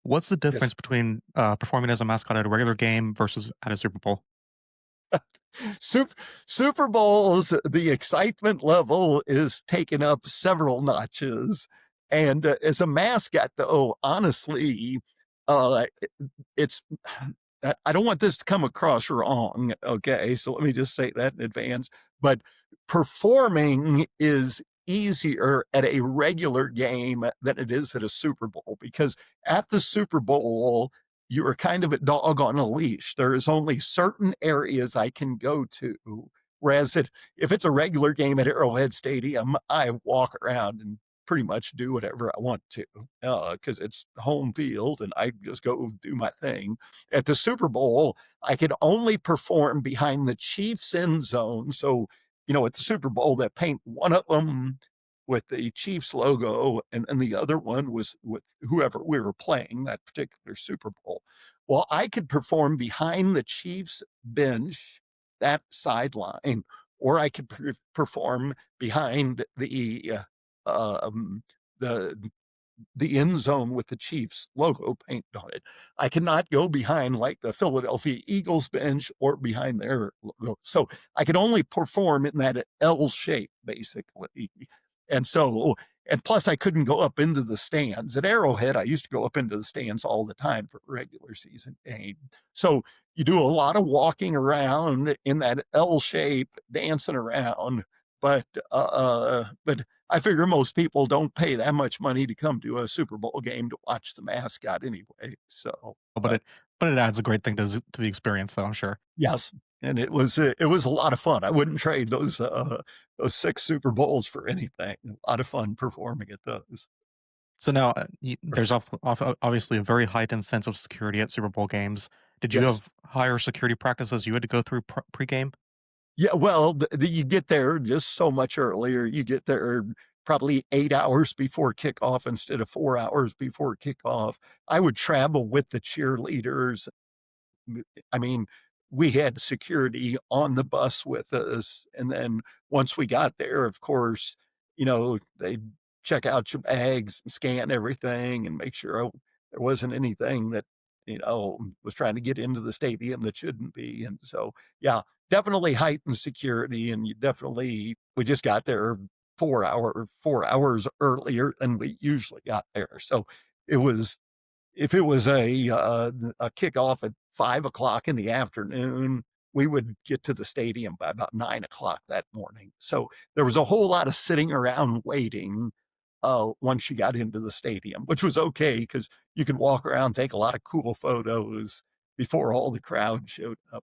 What's the Yes. difference between performing as a mascot at a regular game versus at a Super Bowl? Super Super Bowls, the excitement level is taken up several notches, and, as a mascot, though, honestly, it it's I don't want this to come across wrong, okay? So let me just say that in advance, but performing is easier at a regular game than it is at a Super Bowl, because at the Super Bowl, you are kind of a dog on a leash. There is only certain areas I can go to. Whereas if it's a regular game at Arrowhead Stadium, I walk around and pretty much do whatever I want to because it's home field and I just go do my thing. At the Super Bowl, I could only perform behind the Chiefs end zone. So, at the Super Bowl, they paint one of them with the Chiefs logo, and the other one was with whoever we were playing that particular Super Bowl. Well, I could perform behind the Chiefs bench, that sideline, or I could perform behind um, the the end zone with the Chiefs logo painted on it. I cannot go behind like the Philadelphia Eagles bench or behind their logo. So I could only perform in that L shape, basically. And so, and plus, I couldn't go up into the stands. At Arrowhead, I used to go up into the stands all the time for a regular season game. So you do a lot of walking around in that L shape, dancing around. But I figure most people don't pay that much money to come to a Super Bowl game to watch the mascot anyway. So, Oh, but but it adds a great thing to the experience, though, I'm sure. yes, and it was a lot of fun. I wouldn't trade those 6 Super Bowls for anything. A lot of fun performing at those. So now Or there's obviously a very heightened sense of security at Super Bowl games. Did you yes. have higher security practices you had to go through pregame? Yeah, well, you get there just so much earlier. You get there probably 8 hours before kickoff instead of 4 hours before kickoff. I would travel with the cheerleaders. I mean, we had security on the bus with us. And then once we got there, of course, they'd check out your bags, scan everything, and make sure there wasn't anything that, was trying to get into the stadium that shouldn't be. And so, yeah, definitely heightened security. And we just got there 4 hours earlier than we usually got there. So it was if it was a kickoff at 5 o'clock in the afternoon, we would get to the stadium by about 9 o'clock that morning. So there was a whole lot of sitting around waiting once you got into the stadium, which was okay because you could walk around, take a lot of cool photos before all the crowd showed up.